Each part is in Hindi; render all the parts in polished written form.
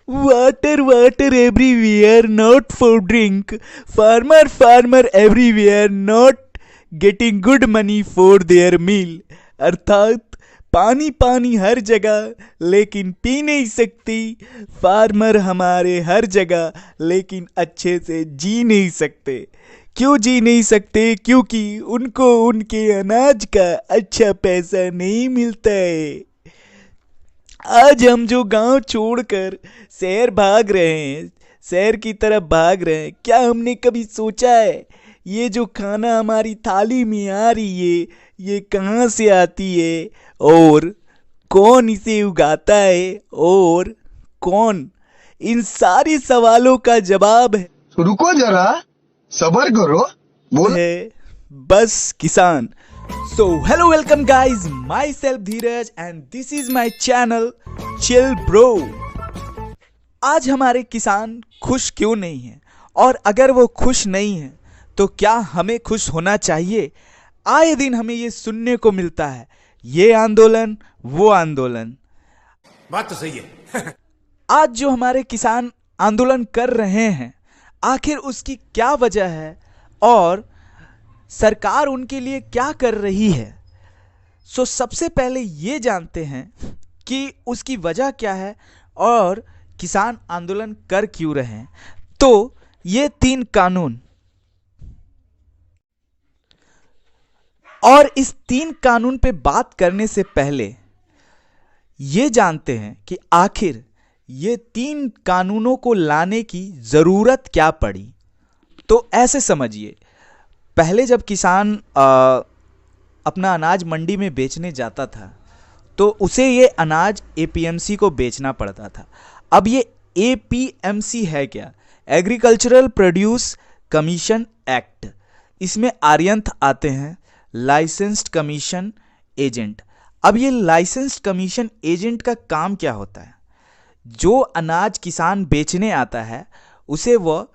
Water, water everywhere, not for drink. Farmer, farmer everywhere, not getting good money for their meal. अर्थात पानी पानी हर जगह लेकिन पी नहीं सकती। फार्मर हमारे हर जगह लेकिन अच्छे से जी नहीं सकते। क्यों जी नहीं सकते? क्योंकि उनको उनके अनाज का अच्छा पैसा नहीं मिलता है। आज हम जो गांव छोड़कर शहर भाग रहे हैं, शहर की तरफ भाग रहे हैं, क्या हमने कभी सोचा है ये जो खाना हमारी थाली में आ रही है ये कहाँ से आती है और कौन इसे उगाता है और कौन? इन सारे सवालों का जवाब रुको जरा, सबर करो, बोल है बस किसान। So hello, welcome guys, myself Dheeraj and this is my channel Chill Bro। आज हमारे किसान खुश क्यों नहीं हैं? और अगर वो खुश नहीं हैं तो क्या हमें खुश होना चाहिए? आए दिन हमें ये सुनने को मिलता है, ये आंदोलन वो आंदोलन। बात तो सही है। आज जो हमारे किसान आंदोलन कर रहे हैं, आखिर उसकी क्या वजह है और सरकार उनके लिए क्या कर रही है? सबसे पहले ये जानते हैं कि उसकी वजह क्या है और किसान आंदोलन कर क्यों रहे हैं। तो ये 3 कानून, और इस 3 कानून पे बात करने से पहले ये जानते हैं कि आखिर ये 3 कानूनों को लाने की जरूरत क्या पड़ी। तो ऐसे समझिए, पहले जब किसान अपना अनाज मंडी में बेचने जाता था तो उसे ये अनाज एपीएमसी को बेचना पड़ता था। अब ये एपीएमसी है क्या? Agricultural produce commission act. इसमें आर्यंथ आते हैं लाइसेंस्ड कमीशन एजेंट। अब ये लाइसेंस्ड कमीशन एजेंट का काम क्या होता है? जो अनाज किसान बेचने आता है उसे वह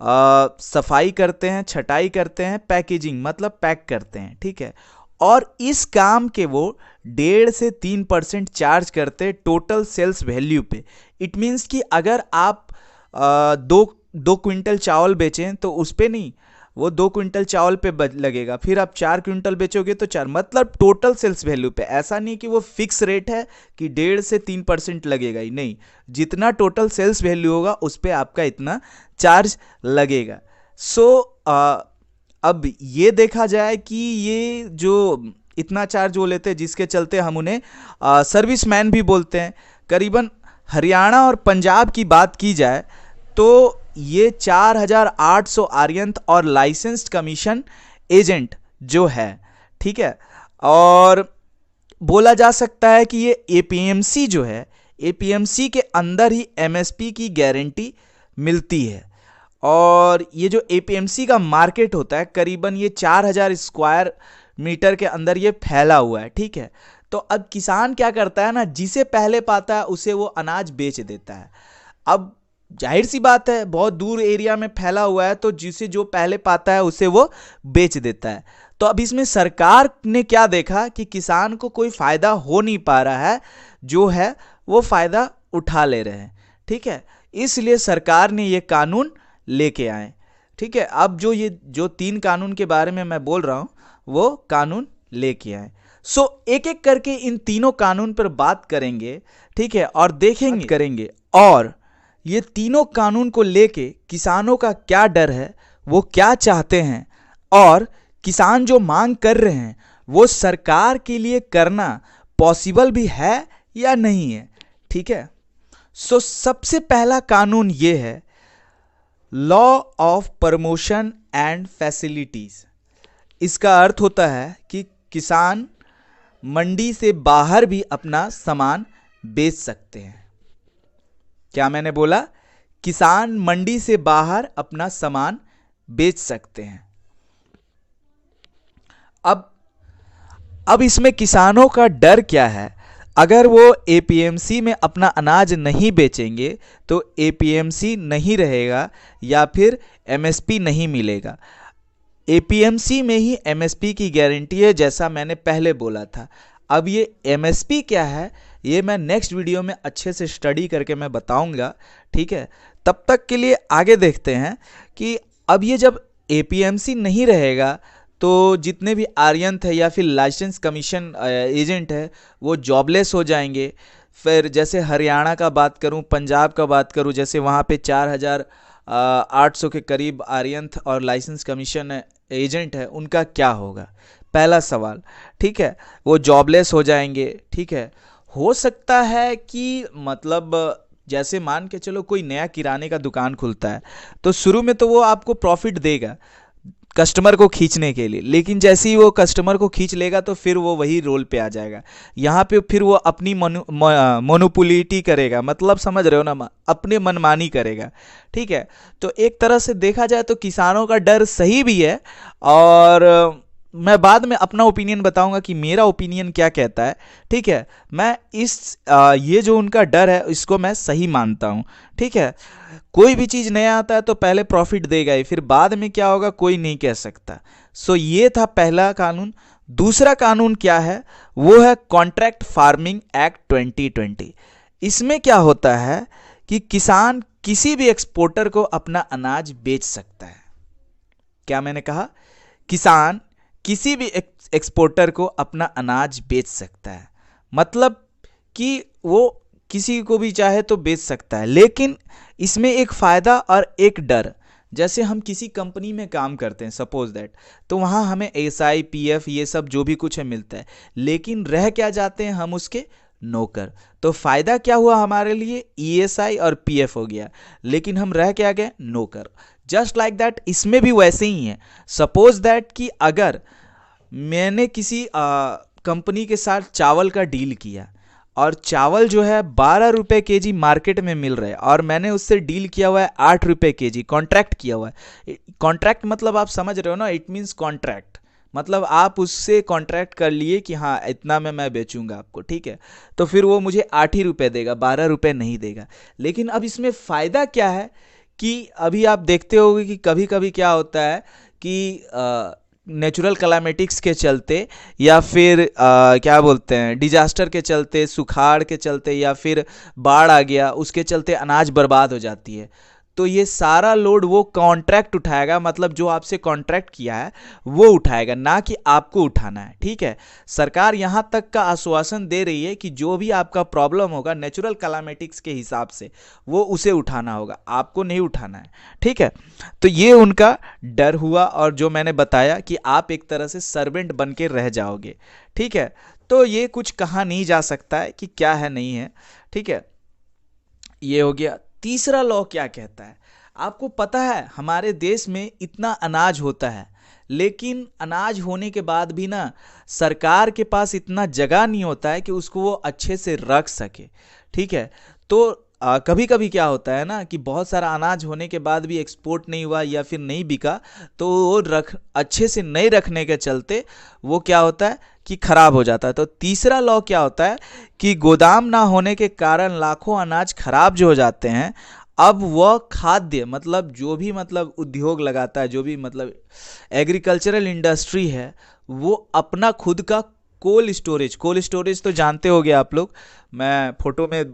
सफाई करते हैं, छटाई करते हैं, पैकेजिंग मतलब पैक करते हैं, ठीक है। और इस काम के वो 1.5 से 3% चार्ज करते हैं टोटल सेल्स वैल्यू पे। इट मीन्स कि अगर आप दो क्विंटल चावल बेचें तो उस पे नहीं, वो 2 क्विंटल चावल पे लगेगा। फिर आप 4 क्विंटल बेचोगे तो 4, मतलब टोटल सेल्स वैल्यू पे। ऐसा नहीं कि वो फिक्स रेट है कि 1.5 से 3% लगेगा ही, नहीं, जितना टोटल सेल्स वैल्यू होगा उस पे आपका इतना चार्ज लगेगा। अब ये देखा जाए कि ये जो इतना चार्ज वो लेते हैं जिसके चलते हम उन्हें सर्विसमैन भी बोलते हैं। करीबन हरियाणा और पंजाब की बात की जाए तो ये 4800 आर्यंथ और लाइसेंस्ड कमीशन एजेंट जो है, ठीक है। और बोला जा सकता है कि ये एपीएमसी जो है, एपीएमसी के अंदर ही एमएसपी की गारंटी मिलती है। और ये जो एपीएमसी का मार्केट होता है करीबन ये 4000 स्क्वायर मीटर के अंदर ये फैला हुआ है, ठीक है। तो अब किसान क्या करता है ना, जिसे पहले पाता है उसे वो अनाज बेच देता है। अब जाहिर सी बात है, बहुत दूर एरिया में फैला हुआ है तो जिसे जो पहले पाता है उसे वो बेच देता है। तो अब इसमें सरकार ने क्या देखा कि किसान को कोई फायदा हो नहीं पा रहा है, जो है वो फायदा उठा ले रहे हैं, ठीक है। इसलिए सरकार ने ये कानून लेके आए, ठीक है। अब जो 3 कानून के बारे में मैं बोल रहा हूं वो कानून लेके आए। एक एक करके इन तीनों कानून पर बात करेंगे, ठीक है, और देखेंगे करेंगे और ये तीनों कानून को लेके किसानों का क्या डर है, वो क्या चाहते हैं, और किसान जो मांग कर रहे हैं वो सरकार के लिए करना पॉसिबल भी है या नहीं है, ठीक है। सबसे पहला कानून ये है law of promotion and facilities. इसका अर्थ होता है कि किसान मंडी से बाहर भी अपना सामान बेच सकते हैं। क्या मैंने बोला? किसान मंडी से बाहर अपना सामान बेच सकते हैं। अब इसमें किसानों का डर क्या है? अगर वो एपीएमसी में अपना अनाज नहीं बेचेंगे तो एपीएमसी नहीं रहेगा या फिर एमएसपी नहीं मिलेगा। एपीएमसी में ही एमएसपी की गारंटी है, जैसा मैंने पहले बोला था। अब ये एमएसपी क्या है? ये मैं नेक्स्ट वीडियो में अच्छे से स्टडी करके मैं बताऊंगा, ठीक है। तब तक के लिए आगे देखते हैं कि अब ये जब एपीएमसी नहीं रहेगा तो जितने भी आर्यन थे या फिर लाइसेंस कमीशन एजेंट है वो जॉबलेस हो जाएंगे। फिर जैसे हरियाणा का बात करूं, पंजाब का बात करूं, जैसे वहाँ पे 4,800 के करीब आर्यन और लाइसेंस कमीशन एजेंट है, उनका क्या होगा, पहला सवाल, ठीक है। वो जॉबलेस हो जाएंगे, ठीक है। हो सकता है कि मतलब जैसे मान के चलो कोई नया किराने का दुकान खुलता है तो शुरू में तो वो आपको प्रॉफिट देगा कस्टमर को खींचने के लिए, लेकिन जैसे ही वो कस्टमर को खींच लेगा तो फिर वो वही रोल पे आ जाएगा। यहाँ पे फिर वो अपनी मोनोपोलिटी करेगा, मतलब समझ रहे हो ना, अपने मनमानी करेगा, ठीक है। तो एक तरह से देखा जाए तो किसानों का डर सही भी है, और मैं बाद में अपना ओपिनियन बताऊंगा कि मेरा ओपिनियन क्या कहता है, ठीक है। मैं ये जो उनका डर है इसको मैं सही मानता हूँ, ठीक है। कोई भी चीज़ नया आता है तो पहले प्रॉफिट देगा ही, फिर बाद में क्या होगा कोई नहीं कह सकता। सो ये था पहला कानून। दूसरा कानून क्या है, वो है कॉन्ट्रैक्ट फार्मिंग एक्ट 2020। इसमें क्या होता है कि किसान किसी भी एक्सपोर्टर को अपना अनाज बेच सकता है। क्या मैंने कहा, किसान किसी भी एक्सपोर्टर को अपना अनाज बेच सकता है, मतलब कि वो किसी को भी चाहे तो बेच सकता है। लेकिन इसमें एक फ़ायदा और एक डर, जैसे हम किसी कंपनी में काम करते हैं सपोज दैट, तो वहाँ हमें एसआई पीएफ ये सब जो भी कुछ है मिलता है, लेकिन रह क्या जाते हैं हम उसके नौकर। तो फ़ायदा क्या हुआ हमारे लिए, ईएसआई और पीएफ हो गया, लेकिन हम रह क्या गए, नौकर। जस्ट लाइक दैट इसमें भी वैसे ही है। सपोज दैट कि अगर मैंने किसी कंपनी के साथ चावल का डील किया और चावल जो है 12 रुपये केजी मार्केट में मिल रहा है और मैंने उससे डील किया हुआ है 8 रुपये केजी, कॉन्ट्रैक्ट किया हुआ है। कॉन्ट्रैक्ट मतलब आप समझ रहे हो ना, इट मीन्स कॉन्ट्रैक्ट, मतलब आप उससे कॉन्ट्रैक्ट कर लिए कि हाँ इतना में मैं बेचूंगा आपको, ठीक है। तो फिर वो मुझे 8 ही रुपये देगा, 12 रुपये नहीं देगा। लेकिन अब इसमें फ़ायदा क्या है कि अभी आप देखते होगे कि कभी कभी क्या होता है कि नेचुरल क्लाइमेटिक्स के चलते या फिर क्या बोलते हैं डिजास्टर के चलते, सुखाड़ के चलते या फिर बाढ़ आ गया उसके चलते अनाज बर्बाद हो जाती है। तो ये सारा लोड वो कॉन्ट्रैक्ट उठाएगा, मतलब जो आपसे कॉन्ट्रैक्ट किया है वो उठाएगा, ना कि आपको उठाना है, ठीक है। सरकार यहाँ तक का आश्वासन दे रही है कि जो भी आपका प्रॉब्लम होगा नेचुरल क्लाइमेटिक्स के हिसाब से वो उसे उठाना होगा, आपको नहीं उठाना है, ठीक है। तो ये उनका डर हुआ, और जो मैंने बताया कि आप एक तरह से सर्वेंट बन के रह जाओगे, ठीक है। तो ये कुछ कहा नहीं जा सकता है कि क्या है नहीं है, ठीक है। ये हो गया। तीसरा लॉ क्या कहता है, आपको पता है हमारे देश में इतना अनाज होता है, लेकिन अनाज होने के बाद भी ना सरकार के पास इतना जगह नहीं होता है कि उसको वो अच्छे से रख सके, ठीक है। तो कभी कभी क्या होता है ना कि बहुत सारा अनाज होने के बाद भी एक्सपोर्ट नहीं हुआ या फिर नहीं बिका, तो वो अच्छे से नहीं रखने के चलते वो क्या होता है कि खराब हो जाता है। तो तीसरा लॉ क्या होता है कि गोदाम ना होने के कारण लाखों अनाज खराब जो हो जाते हैं, अब वह खाद्य मतलब जो भी मतलब उद्योग लगाता है, जो भी मतलब एग्रीकल्चरल इंडस्ट्री है, वो अपना खुद का कोल्ड स्टोरेज तो जानते होगे आप लोग, मैं फोटो में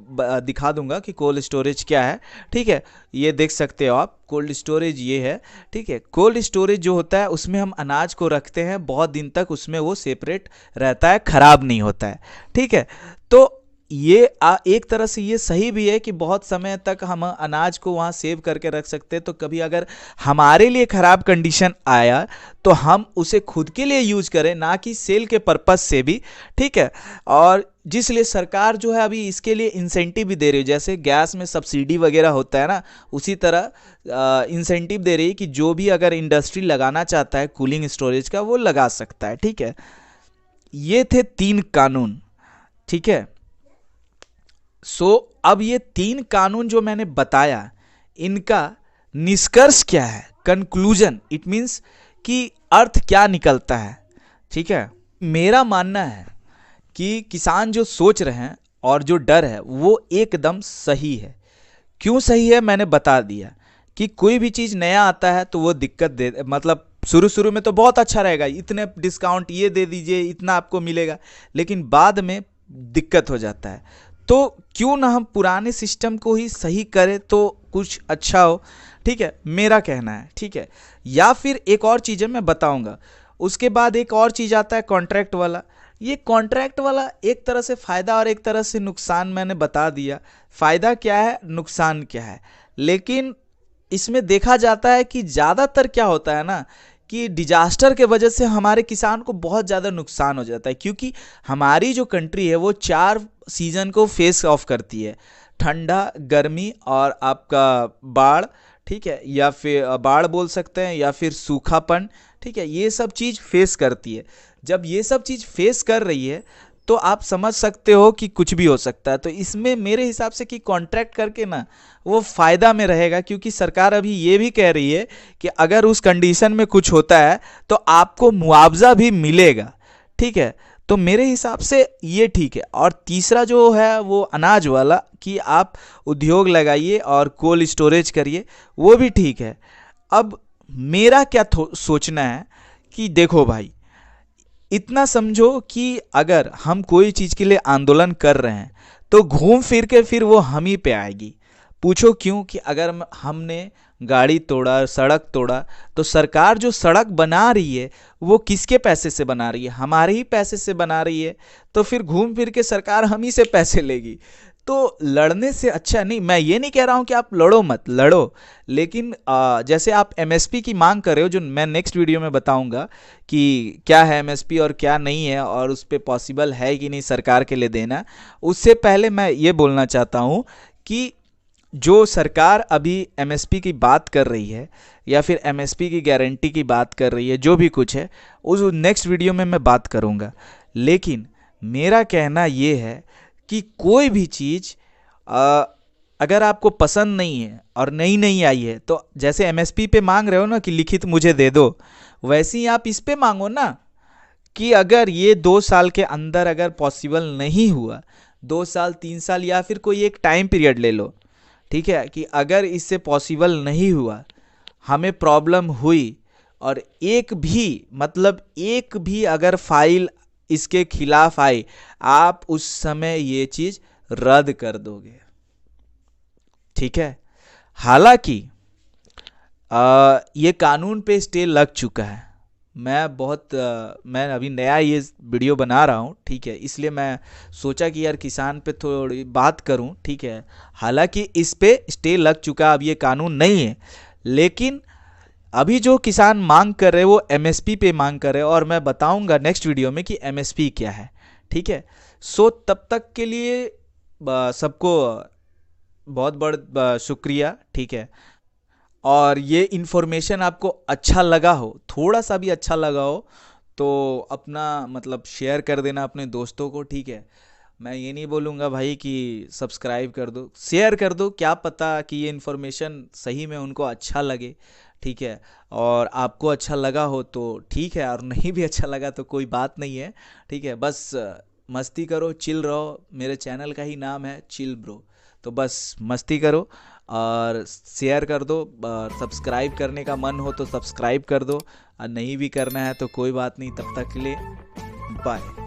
दिखा दूंगा कि कोल्ड स्टोरेज क्या है, ठीक है। ये देख सकते हो आप, कोल्ड स्टोरेज ये है, ठीक है। कोल्ड स्टोरेज जो होता है उसमें हम अनाज को रखते हैं बहुत दिन तक, उसमें वो सेपरेट रहता है, खराब नहीं होता है, ठीक है। तो ये एक तरह से ये सही भी है कि बहुत समय तक हम अनाज को वहाँ सेव करके रख सकते हैं, तो कभी अगर हमारे लिए ख़राब कंडीशन आया तो हम उसे खुद के लिए यूज करें, ना कि सेल के पर्पस से भी, ठीक है। और जिसलिए सरकार जो है अभी इसके लिए इंसेंटिव भी दे रही है, जैसे गैस में सब्सिडी वगैरह होता है ना, उसी तरह इंसेंटिव दे रही है कि जो भी अगर इंडस्ट्री लगाना चाहता है कूलिंग स्टोरेज का वो लगा सकता है, ठीक है। ये थे 3 कानून, ठीक है। अब ये 3 कानून जो मैंने बताया, इनका निष्कर्ष क्या है, कंक्लूजन, इट मीन्स कि अर्थ क्या निकलता है, ठीक है। मेरा मानना है कि किसान जो सोच रहे हैं और जो डर है वो एकदम सही है। क्यों सही है मैंने बता दिया कि कोई भी चीज़ नया आता है तो वो दिक्कत दे, मतलब शुरू में तो बहुत अच्छा रहेगा, इतने डिस्काउंट ये दे दीजिए, इतना आपको मिलेगा, लेकिन बाद में दिक्कत हो जाता है। तो क्यों ना हम पुराने सिस्टम को ही सही करें तो कुछ अच्छा हो, ठीक है, मेरा कहना है, ठीक है। या फिर एक और चीज़ है, मैं बताऊंगा। उसके बाद एक और चीज़ आता है कॉन्ट्रैक्ट वाला। ये कॉन्ट्रैक्ट वाला एक तरह से फ़ायदा और एक तरह से नुकसान मैंने बता दिया। फ़ायदा क्या है, नुकसान क्या है, लेकिन इसमें देखा जाता है कि ज़्यादातर क्या होता है ना कि डिजास्टर के वजह से हमारे किसान को बहुत ज़्यादा नुकसान हो जाता है, क्योंकि हमारी जो कंट्री है वो 4 सीज़न को फेस ऑफ करती है, ठंडा, गर्मी और आपका बाढ़, ठीक है, या फिर बाढ़ बोल सकते हैं, या फिर सूखापन, ठीक है, ये सब चीज़ फेस करती है। जब ये सब चीज़ फेस कर रही है तो आप समझ सकते हो कि कुछ भी हो सकता है। तो इसमें मेरे हिसाब से कि कॉन्ट्रैक्ट करके ना वो फ़ायदा में रहेगा, क्योंकि सरकार अभी ये भी कह रही है कि अगर उस कंडीशन में कुछ होता है तो आपको मुआवजा भी मिलेगा, ठीक है। तो मेरे हिसाब से ये ठीक है। और तीसरा जो है वो अनाज वाला, कि आप उद्योग लगाइए और कोल्ड स्टोरेज करिए, वो भी ठीक है। अब मेरा क्या सोचना है कि देखो भाई, इतना समझो कि अगर हम कोई चीज़ के लिए आंदोलन कर रहे हैं तो घूम फिर के फिर वो हम ही पे आएगी। पूछो क्यों? कि अगर हमने गाड़ी तोड़ा, सड़क तोड़ा, तो सरकार जो सड़क बना रही है वो किसके पैसे से बना रही है? हमारे ही पैसे से बना रही है। तो फिर घूम फिर के सरकार हम ही से पैसे लेगी। तो लड़ने से अच्छा, नहीं, मैं ये नहीं कह रहा हूँ कि आप लड़ो मत, लड़ो, लेकिन जैसे आप एमएसपी की मांग कर रहे हो, जो मैं नेक्स्ट वीडियो में बताऊंगा कि क्या है एमएसपी और क्या नहीं है, और उस पर पॉसिबल है कि नहीं सरकार के लिए देना। उससे पहले मैं ये बोलना चाहता हूँ कि जो सरकार अभी एमएसपी की बात कर रही है या फिर एमएसपी की गारंटी की बात कर रही है, जो भी कुछ है उस नेक्स्ट वीडियो में मैं बात करूँगा। लेकिन मेरा कहना ये है कि कोई भी चीज़ अगर आपको पसंद नहीं है और नई नहीं आई है, तो जैसे एमएसपी पे मांग रहे हो ना कि लिखित मुझे दे दो, वैसे ही आप इस पे मांगो ना कि अगर ये 2 साल के अंदर अगर पॉसिबल नहीं हुआ, 2 साल 3 साल या फिर कोई एक टाइम पीरियड ले लो, ठीक है, कि अगर इससे पॉसिबल नहीं हुआ, हमें प्रॉब्लम हुई, और एक भी अगर फाइल इसके खिलाफ आई, आप उस समय ये चीज रद्द कर दोगे, ठीक है। हालांकि ये कानून पे स्टे लग चुका है। मैं अभी नया ये वीडियो बना रहा हूँ, ठीक है, इसलिए मैं सोचा कि यार किसान पे थोड़ी बात करूँ, ठीक है। हालांकि इस पे स्टे लग चुका, अब ये कानून नहीं है, लेकिन अभी जो किसान मांग कर रहे हैं वो एमएसपी पे मांग कर रहे हैं, और मैं बताऊंगा नेक्स्ट वीडियो में कि एमएसपी क्या है, ठीक है। सो तब तक के लिए सबको बहुत बहुत शुक्रिया, ठीक है। और ये इन्फॉर्मेशन आपको अच्छा लगा हो, थोड़ा सा भी अच्छा लगा हो, तो अपना शेयर कर देना अपने दोस्तों को, ठीक है। मैं ये नहीं बोलूँगा भाई कि सब्सक्राइब कर दो, शेयर कर दो, क्या पता कि ये इन्फॉर्मेशन सही में उनको अच्छा लगे, ठीक है। और आपको अच्छा लगा हो तो ठीक है, और नहीं भी अच्छा लगा तो कोई बात नहीं है, ठीक है। बस मस्ती करो, चिल रहो, मेरे चैनल का ही नाम है चिल ब्रो। तो बस मस्ती करो और शेयर कर दो, सब्सक्राइब करने का मन हो तो सब्सक्राइब कर दो, और नहीं भी करना है तो कोई बात नहीं। तब तक के लिए बाय।